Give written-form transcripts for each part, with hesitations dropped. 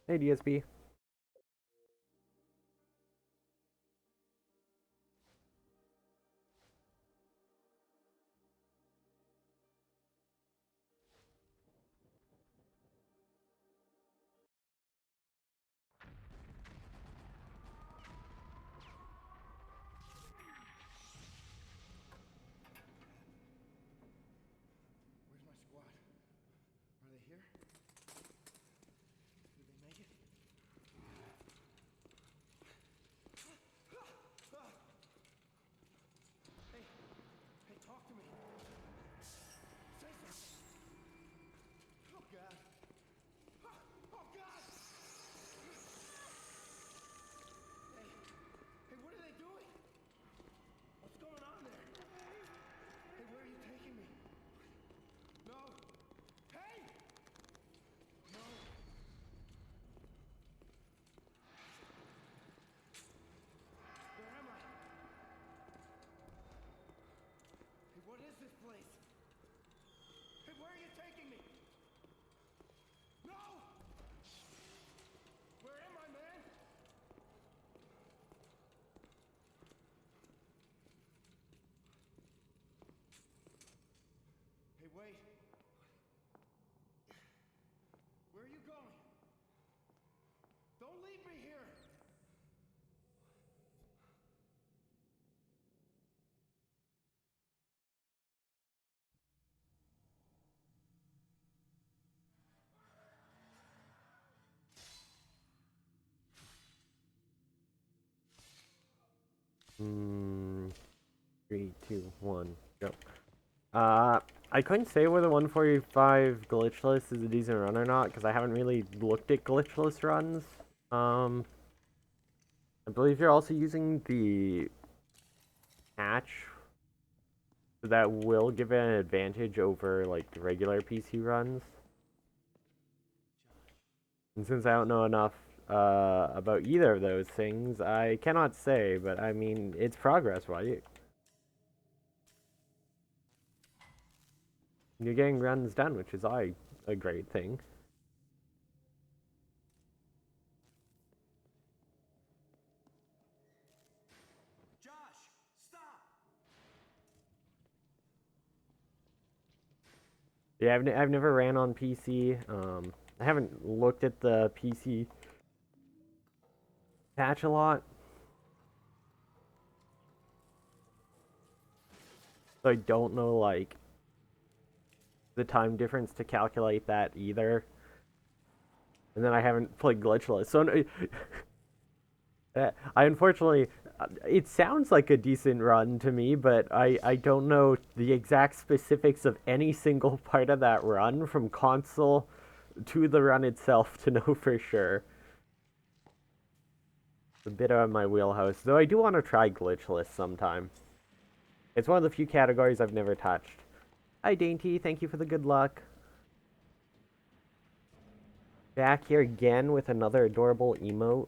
Hey, DSP. Where's my squad? Are they here? Did they make it? Hey, hey, talk to me. Say something. Oh God. Oh God. Hey, hey, what are they doing? What's going on there? Hey, where are you taking me? No. Hey! No. Where am I? Hey, what is this place? Hey, where are you taking me? No! Where am I, man? Hey, wait. Where are you going? Don't leave me here! Hmm. 3, 2, 1, go. Uh, I couldn't say whether 145 glitchless is a decent run or not, because I haven't really looked at glitchless runs. Um, I believe you're also using the patch that will give it an advantage over, like, the regular PC runs. And since I don't know enough about either of those things, I cannot say, but I mean, it's progress, right? You're getting runs done, which is a great thing. Josh, stop! Yeah, I've never ran on PC. I haven't looked at the PC patch a lot, so I don't know like the time difference to calculate that either. And then I haven't played glitchless, so I unfortunately, it sounds like a decent run to me, but I don't know the exact specifics of any single part of that run from console to the run itself to know for sure. It's a bit out of my wheelhouse, though I do want to try glitchless sometime. It's one of the few categories I've never touched. Hi, Dainty. Thank you for the good luck. Back here again with another adorable emote.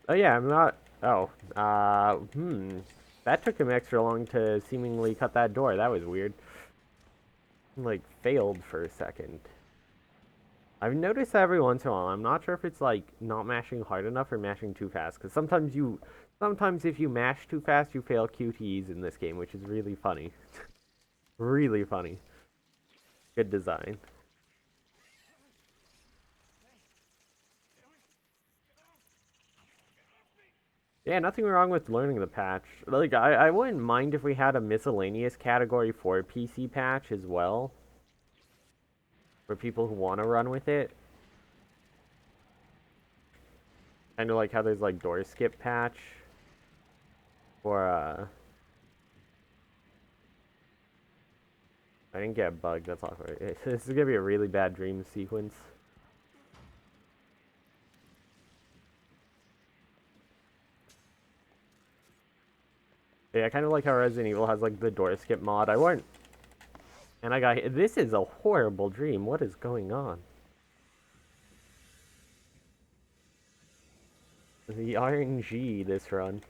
Oh, yeah, I'm not... Oh, that took him extra long to seemingly cut that door. That was weird. Like, failed for a second. I've noticed that every once in a while. I'm not sure if it's, like, not mashing hard enough or mashing too fast. Because sometimes if you mash too fast, you fail QTEs in this game, which is really funny. Really funny. Good design. Yeah, nothing wrong with learning the patch. Like, I wouldn't mind if we had a miscellaneous category for PC patch as well. For people who want to run with it. Kind of like how there's, like, door skip patch. Or, I didn't get a bug, that's awkward. This is gonna be a really bad dream sequence. Yeah, I kind of like how Resident Evil has, like, the door skip mod. I weren't... And I got hit. This is a horrible dream. What is going on? The RNG this run.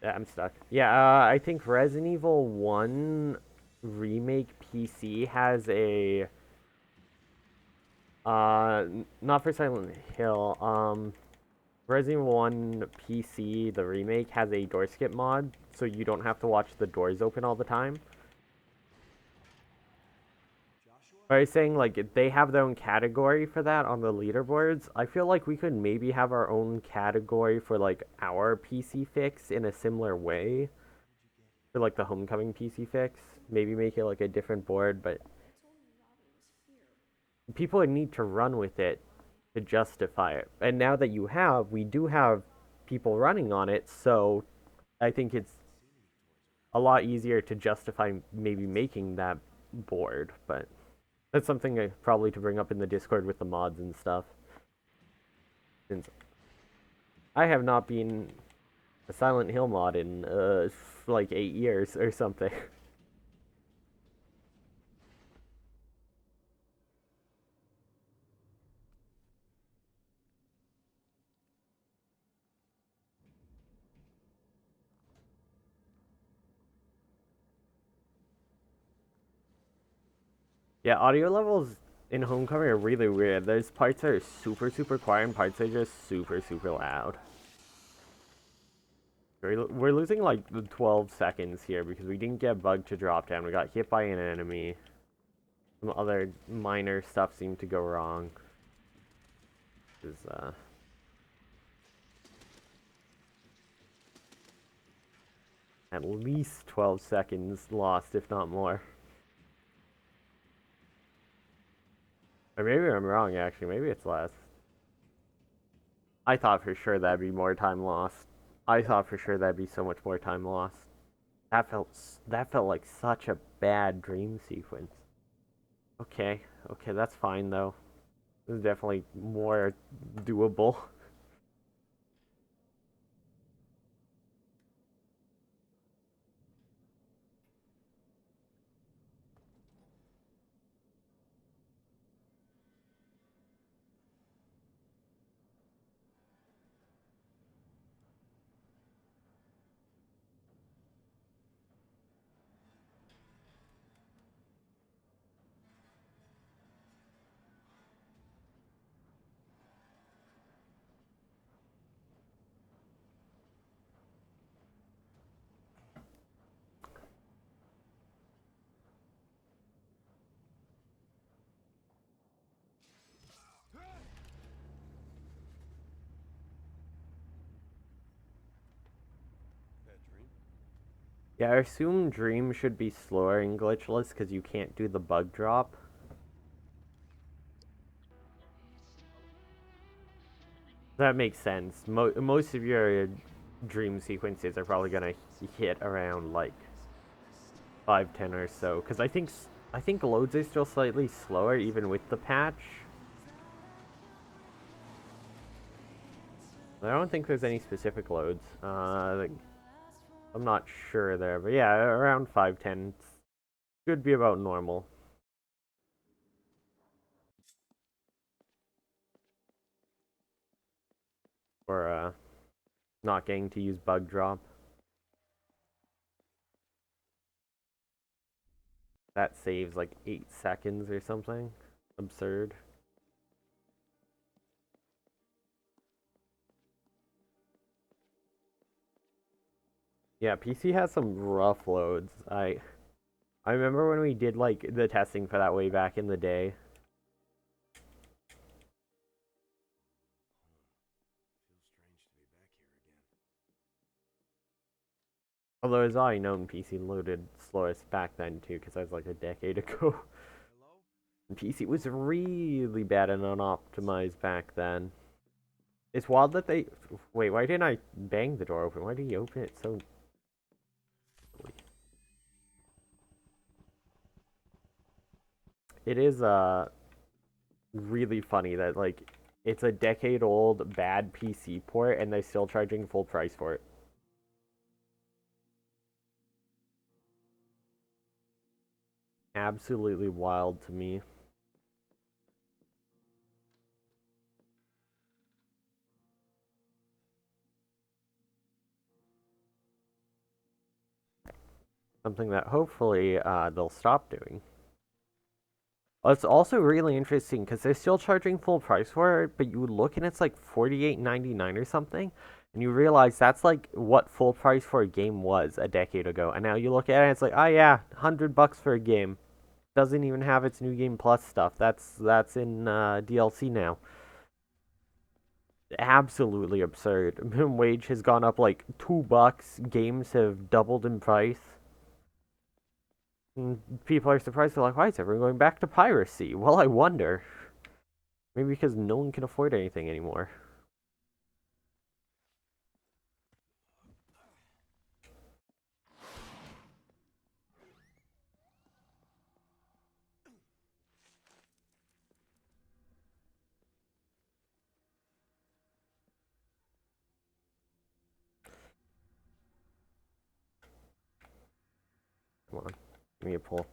Yeah, I'm stuck. Yeah, I think Resident Evil 1 Remake PC has a not for Silent Hill. Resident Evil 1 PC, the remake, has a door skip mod, so you don't have to watch the doors open all the time. But I was saying, like, they have their own category for that on the leaderboards. I feel like we could maybe have our own category for, like, our PC fix in a similar way. For, like, the Homecoming PC fix. Maybe make it, like, a different board, but people would need to run with it to justify it. And now that we do have people running on it, so I think it's a lot easier to justify maybe making that board, but that's something probably to bring up in the Discord with the mods and stuff. Since I have not been a Silent Hill mod in like 8 years or something. Yeah, audio levels in Homecoming are really weird. There's parts that are super quiet and parts that are just super loud. We're losing like 12 seconds here because we didn't get bugged to drop down. We got hit by an enemy. Some other minor stuff seemed to go wrong. Is at least 12 seconds lost, if not more. Or maybe I'm wrong, actually. Maybe it's less. I thought for sure that'd be more time lost. I thought for sure that'd be so much more time lost. That felt like such a bad dream sequence. Okay, okay, that's fine though. This is definitely more doable. Yeah, I assume Dream should be slower and glitchless because you can't do the bug drop. That makes sense. Most of your dream sequences are probably gonna hit around like 5:10 or so. Because I think loads are still slightly slower even with the patch. I don't think there's any specific loads. I'm not sure there, but yeah, around 5:10 should be about normal for not getting to use bug drop. That saves like 8 seconds or something. Absurd. Yeah, PC has some rough loads. I remember when we did like the testing for that way back in the day. Although as I known, PC loaded slowest back then too, because that was like a decade ago. And PC was really bad and unoptimized back then. It's wild that they. Wait, why didn't I bang the door open? Why did he open it so? It is really funny that like it's a decade old bad PC port and they're still charging full price for it. Absolutely wild to me. Something that hopefully they'll stop doing. It's also really interesting because they're still charging full price for it, but you look and it's like $48.99 or something, and you realize that's like what full price for a game was a decade ago. And now you look at it, and it's like, oh yeah, $100 for a game. Doesn't even have its new game plus stuff. That's in DLC now. Absolutely absurd. Minimum wage has gone up like $2. Games have doubled in price. And people are surprised. They're like, why is everyone going back to piracy? Well, I wonder. Maybe because no one can afford anything anymore. Come on. Give me a pull.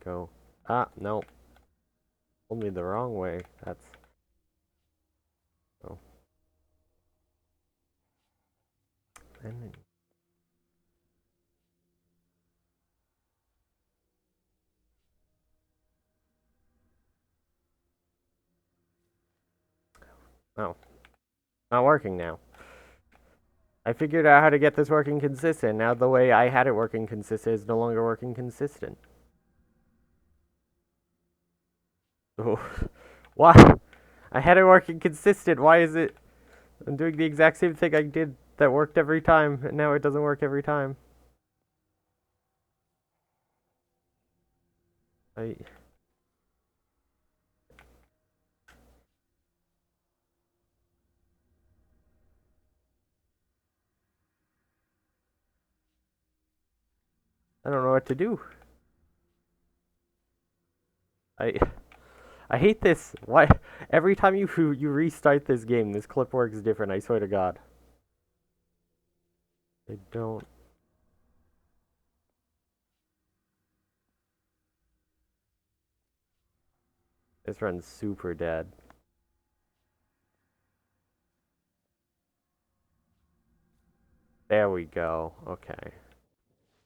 Go. Ah, no. Pulled me the wrong way. That's... Oh. And... Oh. Not working now. I figured out how to get this working consistent. Now the way I had it working consistent is no longer working consistent. Oh. Why? I had it working consistent. Why is it... I'm doing the exact same thing I did that worked every time, and now it doesn't work every time. I don't know what to do. I I hate this. Why? Every time you restart this game, this clip works different. I swear to God. I don't. This run's super dead. There we go. Okay.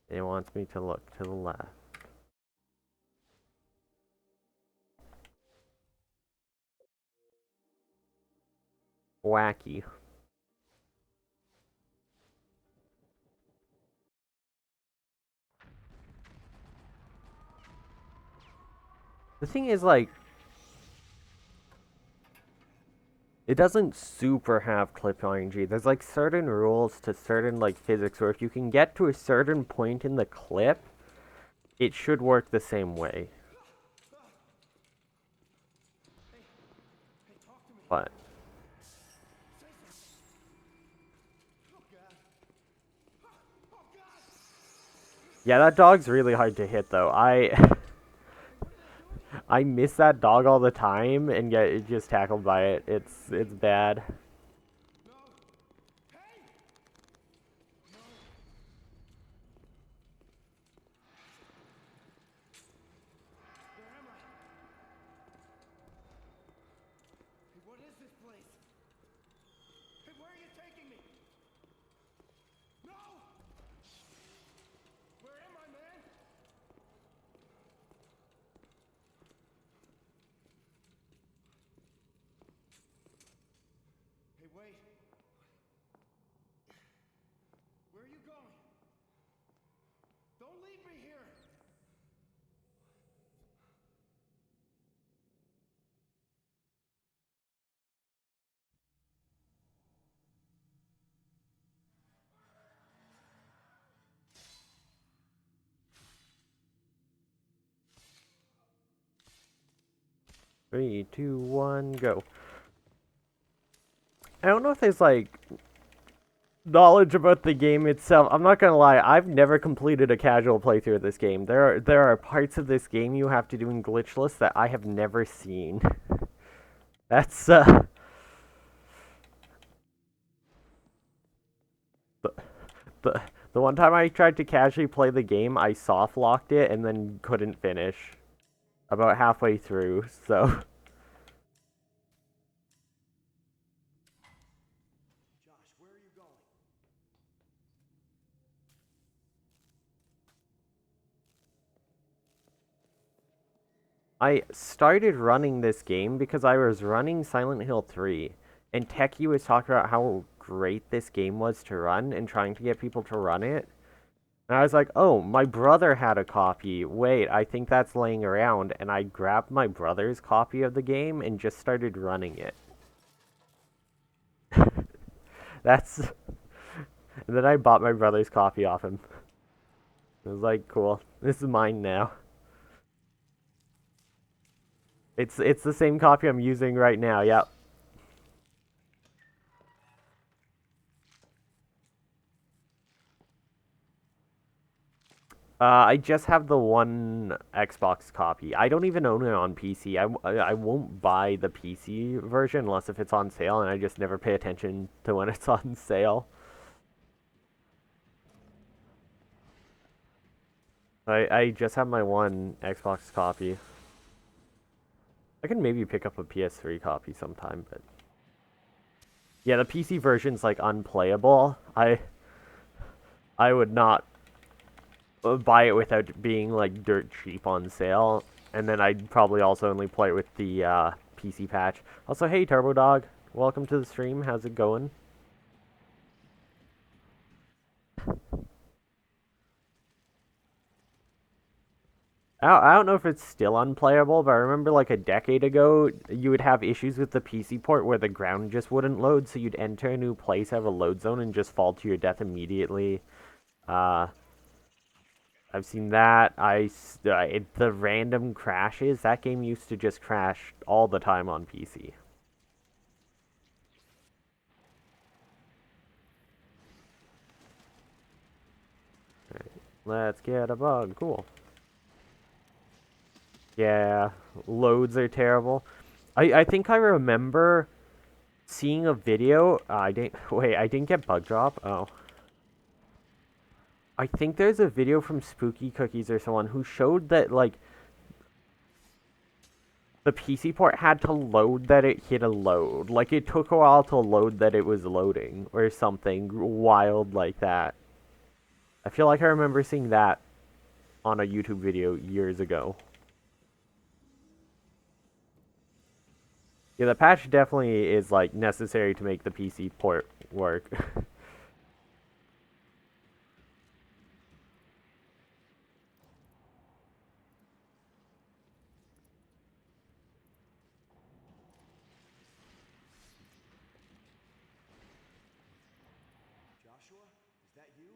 It wants me to look to the left. Wacky. The thing is, like, it doesn't super have clip RNG. There's like certain rules to certain like physics where if you can get to a certain point in the clip, it should work the same way. But yeah, that dog's really hard to hit though. I miss that dog all the time and get just tackled by it. It's bad. What is this place? Hey, where are you taking me? No! Where am I, man? Hey, wait. Where are you going? Don't leave me here! 3, 2, 1, go. I don't know if there's like knowledge about the game itself. I'm not gonna lie, I've never completed a casual playthrough of this game. There are parts of this game you have to do in glitchless that I have never seen. That's the, the the one time I tried to casually play the game, I soft locked it and then couldn't finish about halfway through. So Josh, where are you going? I started running this game because I was running Silent Hill 3, and Techie was talking about how great this game was to run and trying to get people to run it. And I was like, oh, my brother had a copy. Wait, I think that's laying around. And I grabbed my brother's copy of the game and just started running it. That's. And then I bought my brother's copy off him. It was like, cool. This is mine now. It's the same copy I'm using right now. Yep. I just have the one Xbox copy. I don't even own it on PC. I won't buy the PC version unless if it's on sale, and I just never pay attention to when it's on sale. I just have my one Xbox copy. I can maybe pick up a PS3 copy sometime, but yeah, the PC version's like unplayable. I would not buy it without being like dirt cheap on sale, and then I'd probably also only play it with the PC patch. Also, hey Turbo Dog, welcome to the stream. How's it going? I don't know if it's still unplayable, but I remember like a decade ago, you would have issues with the PC port where the ground just wouldn't load, so you'd enter a new place, have a load zone, and just fall to your death immediately. Uh, I've seen that. The random crashes. That game used to just crash all the time on PC. Let's get a bug. Cool. Yeah, loads are terrible. I think I remember seeing a video. I didn't wait. I didn't get bug drop. Oh, I think there's a video from Spooky Cookies or someone who showed that like the PC port had to load that it hit a load. Like it took a while to load that it was loading or something wild like that. I feel like I remember seeing that on a YouTube video years ago. Yeah, the patch definitely is like necessary to make the PC port work. Joshua, is that you?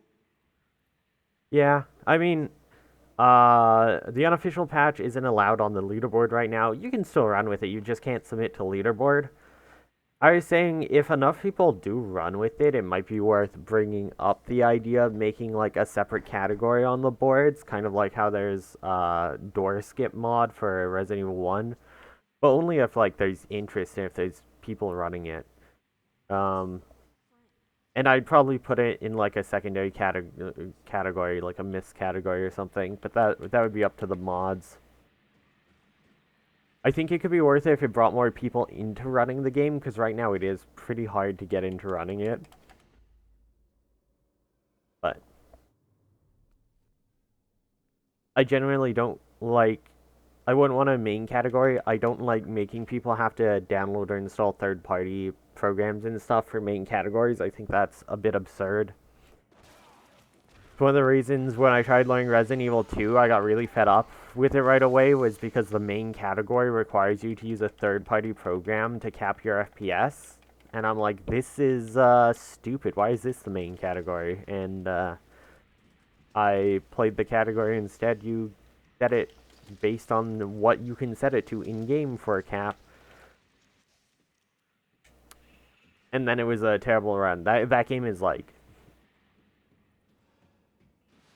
Yeah, I mean, the unofficial patch isn't allowed on the leaderboard right now. You can still run with it, you just can't submit to leaderboard. I was saying if enough people do run with it, it might be worth bringing up the idea of making like a separate category on the boards, kind of like how there's door skip mod for Resident Evil 1, but only if like there's interest and if there's people running it. Um, and I'd probably put it in like a secondary category, like a miss category or something, but that would be up to the mods. I think it could be worth it if it brought more people into running the game, because right now it is pretty hard to get into running it. But I genuinely don't like. I wouldn't want a main category. I don't like making people have to download or install third-party programs and stuff for main categories. I think that's a bit absurd. One of the reasons when I tried learning Resident Evil 2, I got really fed up with it right away was because the main category requires you to use a third-party program to cap your FPS. And I'm like, this is stupid. Why is this the main category? And I played the category instead. You set it based on what you can set it to in-game for a cap. And then it was a terrible run. That game is like...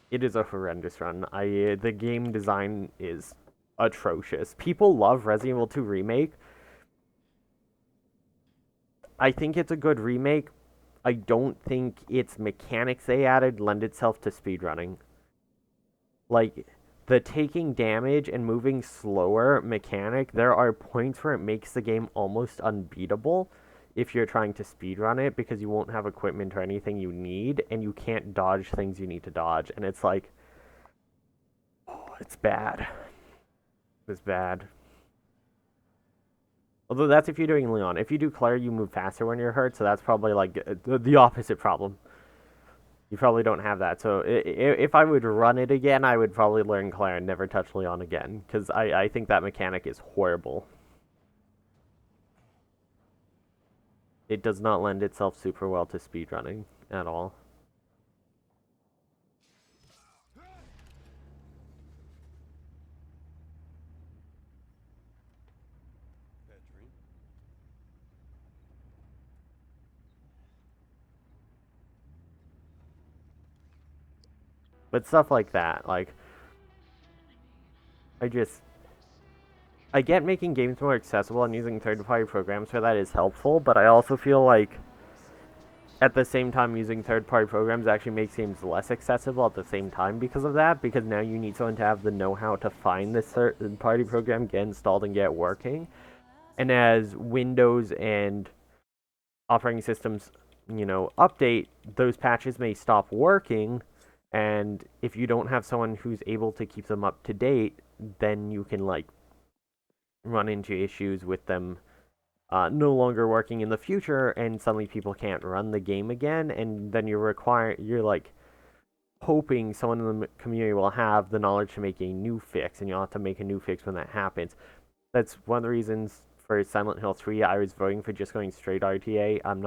It is a horrendous run. The game design is atrocious. People love Resident Evil 2 Remake. I think it's a good remake. I don't think its mechanics they added lend itself to speedrunning. Like, the taking damage and moving slower mechanic, there are points where it makes the game almost unbeatable if you're trying to speedrun it because you won't have equipment or anything you need and you can't dodge things you need to dodge. And it's like, oh, it's bad. It's bad. Although that's if you're doing Leon. If you do Claire, you move faster when you're hurt, so that's probably like the opposite problem. You probably don't have that. So if I would run it again, I would probably learn Claire and never touch Leon again, because I think that mechanic is horrible. It does not lend itself super well to speedrunning at all. But stuff like that, like, I just I get making games more accessible and using third-party programs for that is helpful, but I also feel like at the same time using third-party programs actually makes games less accessible at the same time because of that, because now you need someone to have the know-how to find this third-party program, get installed, and get working. And as Windows and operating systems, update, those patches may stop working, and if you don't have someone who's able to keep them up to date, then you can like run into issues with them no longer working in the future, and suddenly people can't run the game again, and then you're like hoping someone in the community will have the knowledge to make a new fix, and you'll have to make a new fix when that happens. That's one of the reasons for Silent Hill 3 I was voting for just going straight RTA. I'm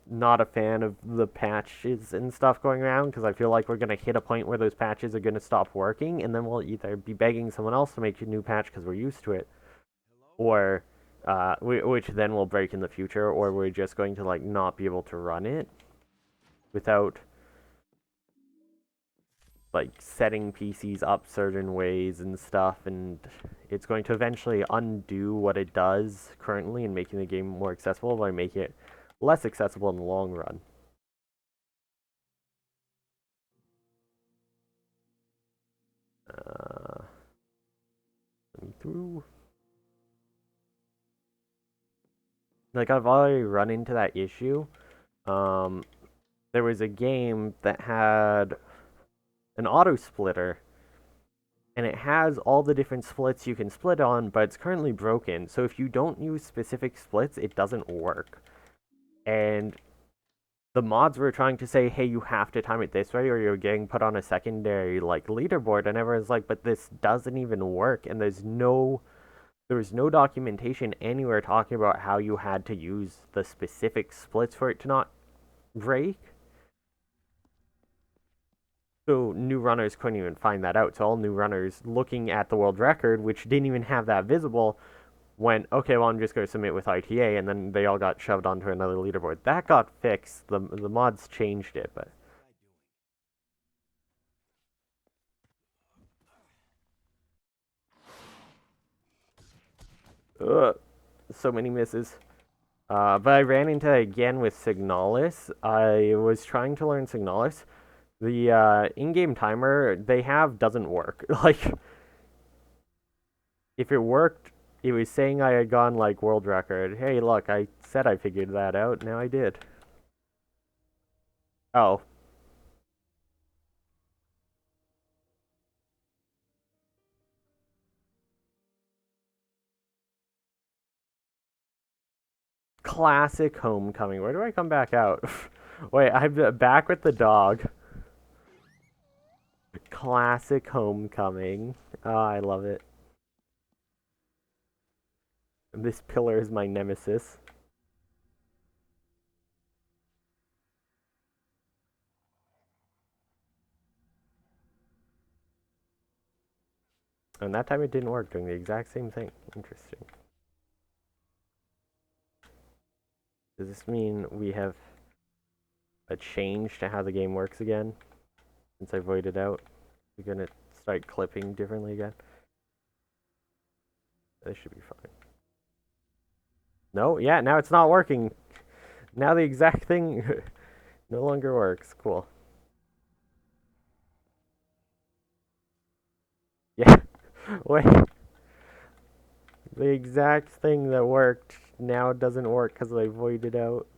not a fan of the patches and stuff going around, because I feel like we're going to hit a point where those patches are going to stop working, and then we'll either be begging someone else to make a new patch because we're used to it, or which then will break in the future, or we're just going to like not be able to run it without like setting PCs up certain ways and stuff, and it's going to eventually undo what it does currently and making the game more accessible by making it less accessible in the long run. Let me through. Like, I've already run into that issue. There was a game that had an auto splitter, and it has all the different splits you can split on, but it's currently broken. So if you don't use specific splits, it doesn't work. And the mods were trying to say, hey, you have to time it this way or you're getting put on a secondary like leaderboard, and everyone's like, but this doesn't even work, and there was no documentation anywhere talking about how you had to use the specific splits for it to not break. So new runners couldn't even find that out. So all new runners looking at the world record, which didn't even have that visible, went, okay, well, I'm just going to submit with RTA, and then they all got shoved onto another leaderboard. That got fixed. The mods changed it, but so many misses. But I ran into it again with Signalis. I was trying to learn Signalis. The in-game timer they have doesn't work. Like, if it worked, it was saying I had gone like world record. Hey, look, I said I figured that out. Now I did. Oh. Classic homecoming. Where do I come back out? Wait, I'm back with the dog. Classic homecoming. Oh, I love it. This pillar is my nemesis. And that time it didn't work, doing the exact same thing. Interesting. Does this mean we have a change to how the game works again? Since I voided out, we're gonna start clipping differently again. This should be fine. No, yeah, now it's not working. Now the exact thing no longer works. Cool. Yeah. Wait. The exact thing that worked now doesn't work because I voided out.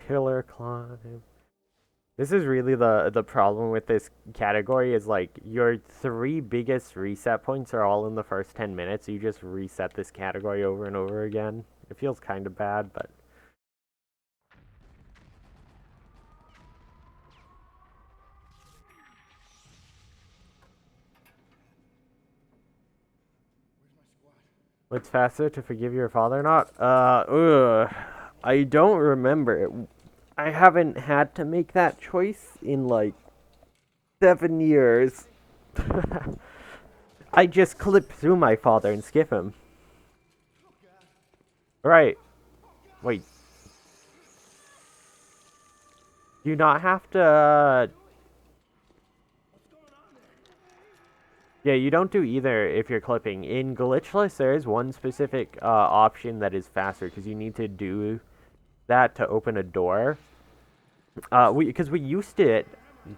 Killer climb. This is really the problem with this category is like your three biggest reset points are all in the first 10 minutes. You just reset this category over and over again. It feels kind of bad, but what's faster, to forgive your father or not? I don't remember. I haven't had to make that choice in like 7 years. I just clip through my father and skip him. Right. Wait. Do you not have to... Yeah, you don't do either if you're clipping. In glitchless, there is one specific option that is faster, because you need to do that to open a door. Because we used to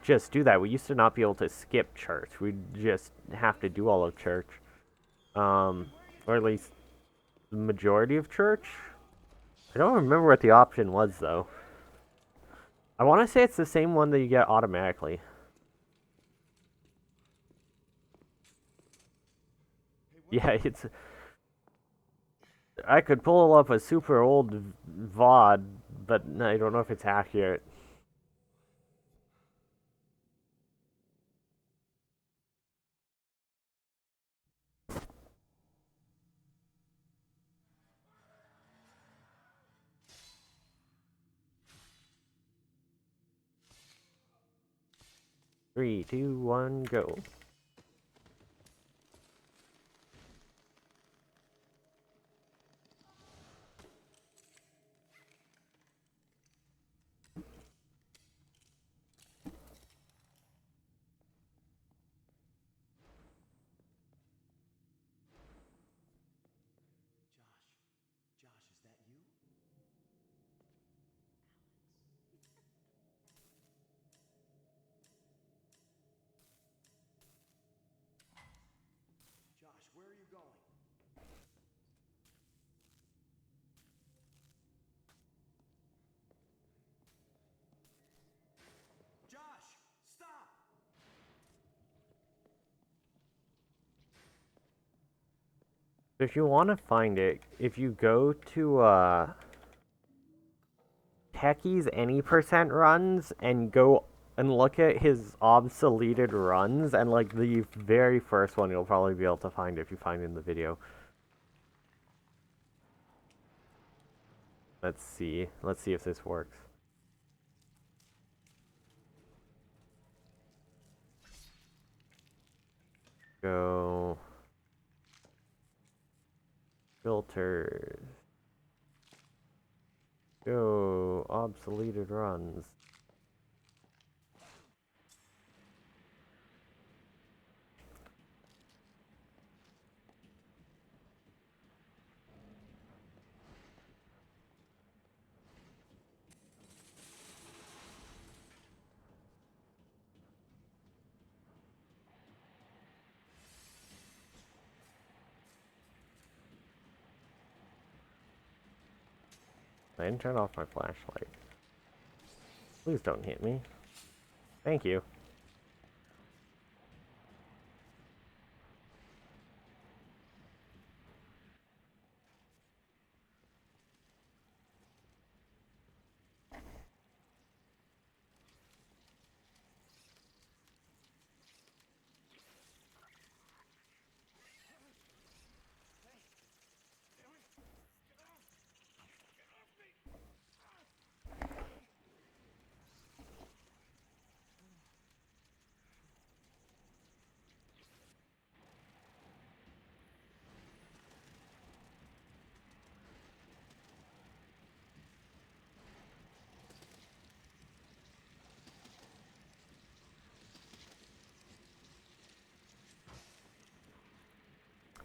just do that. We used to not be able to skip church. We'd just have to do all of church. Or at least the majority of church. I don't remember what the option was, though. I want to say it's the same one that you get automatically. Yeah, it's... I could pull up a super old VOD, but I don't know if it's accurate. Three, two, one, go. Josh, is that you? Josh, where are you going? Josh, stop! If you want to find it, if you go to Techie's any percent runs and go and look at his obsoleted runs, and like the very first one, you'll probably be able to find it if you find it in the video. Let's see. Let's see if this works. Go. Filters. Go. Obsoleted runs. I didn't turn off my flashlight. Please don't hit me. Thank you.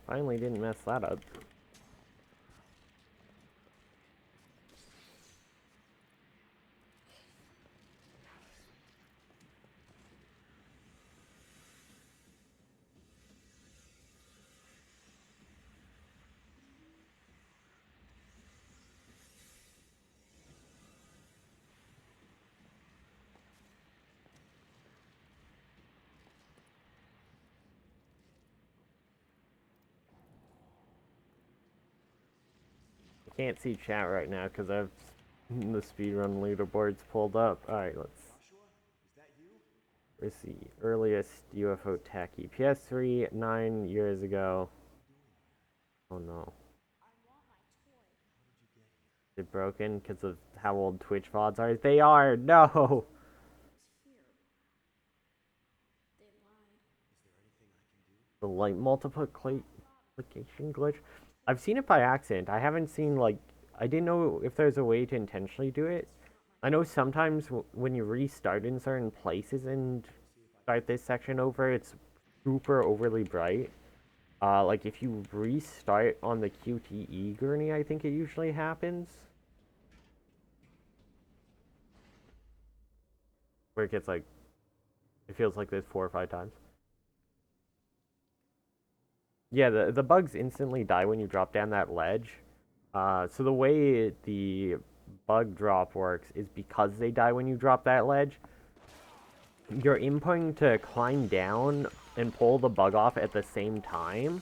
Finally didn't mess that up. can't see chat right now because I've the speedrun leaderboards pulled up. Alright, let's see. Earliest UFO techie. PS3, 9 years ago. Oh no. Is it broken because of how old Twitch VODs are? They are! No! The light multiplication glitch? I've seen it by accident. I haven't seen, like, I didn't know if there's a way to intentionally do it. I know sometimes when you restart in certain places and start this section over, it's super overly bright. Like if you restart on the QTE gurney, I think it usually happens. Where it gets like, it feels like this 4 or 5 times. Yeah, the bugs instantly die when you drop down that ledge. So the way the bug drop works is because they die when you drop that ledge, you're inputting to climb down and pull the bug off at the same time.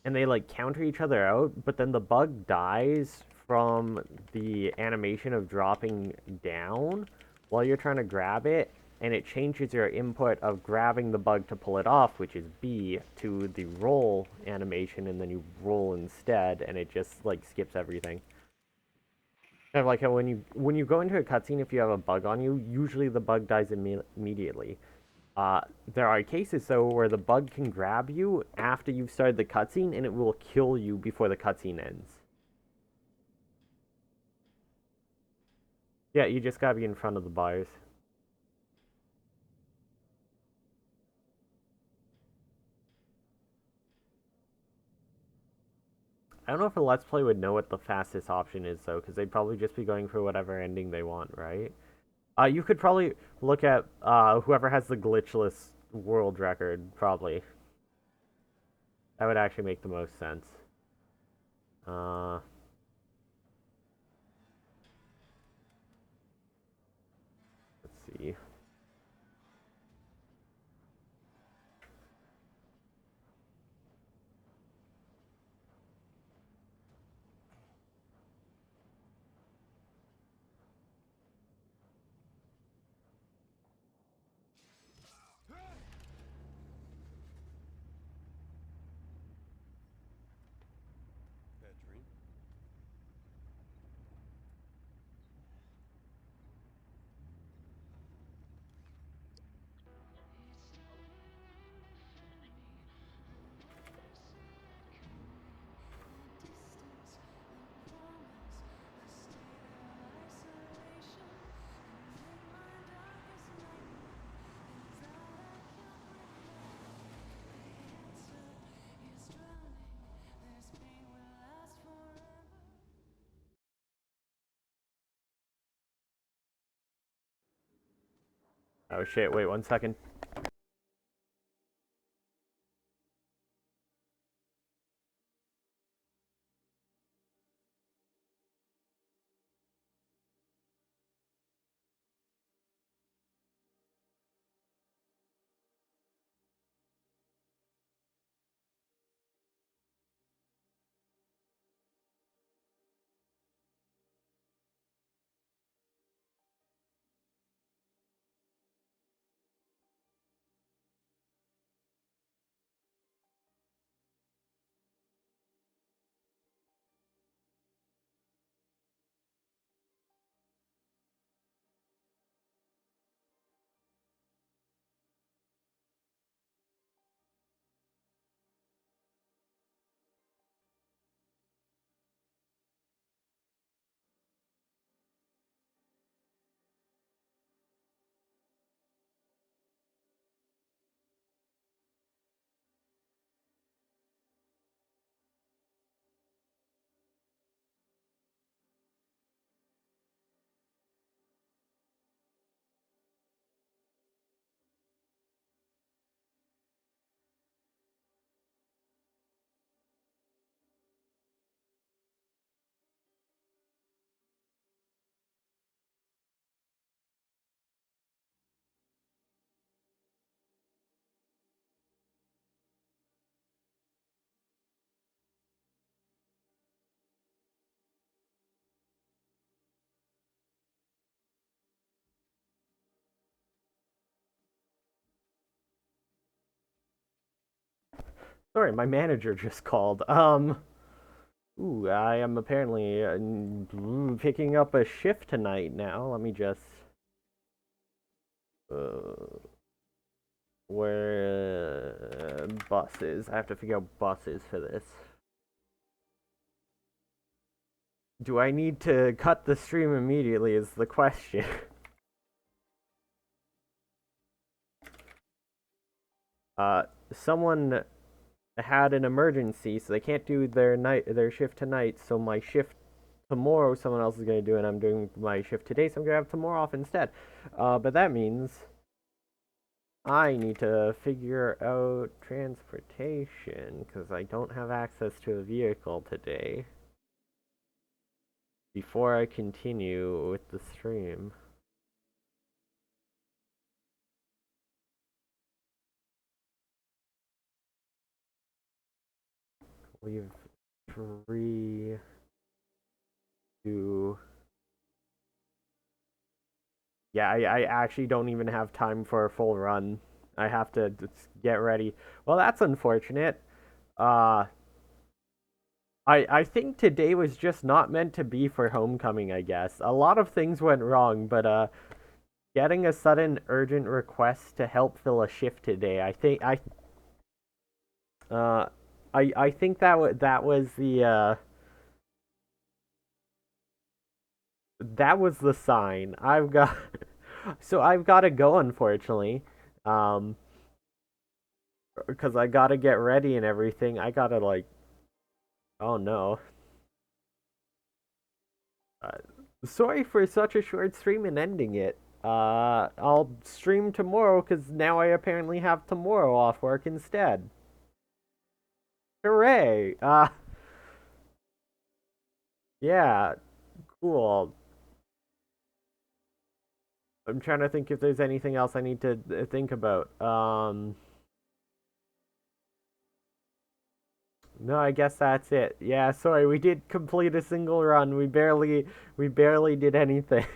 And they like counter each other out, but then the bug dies from the animation of dropping down while you're trying to grab it, and it changes your input of grabbing the bug to pull it off, which is B, to the roll animation, and then you roll instead, and it just like skips everything. Kind of like how when you go into a cutscene, if you have a bug on you, usually the bug dies immediately. There are cases, though, where the bug can grab you after you've started the cutscene, and it will kill you before the cutscene ends. Yeah, you just gotta be in front of the bars. I don't know if a Let's Play would know what the fastest option is, though, because they'd probably just be going for whatever ending they want, right? You could probably look at whoever has the glitchless world record, probably. That would actually make the most sense. Uh, let's see. Oh shit, wait 1 second. Sorry, my manager just called. Ooh, I am apparently picking up a shift tonight now. Let me just uh where buses. I have to figure out buses for this. Do I need to cut the stream immediately is the question. Someone had an emergency, so they can't do their shift tonight, so my shift tomorrow someone else is going to do, and I'm doing my shift today, so I'm going to have tomorrow off instead. But that means I need to figure out transportation, because I don't have access to a vehicle today before I continue with the stream. Leave 3, 2. Yeah, I actually don't even have time for a full run. I have to just get ready. Well, that's unfortunate. Uh, I think today was just not meant to be for homecoming, I guess. A lot of things went wrong, but getting a sudden urgent request to help fill a shift today, uh I think that was the sign. I've got so I've got to go, unfortunately. Um because I got to get ready and everything. I got to like, oh no. Uh, Sorry for such a short stream and ending it. I'll stream tomorrow because now I apparently have tomorrow off work instead. Hooray! Yeah, cool. I'm trying to think if there's anything else I need to think about. No, I guess that's it. Yeah, sorry, we did complete a single run. We barely did anything.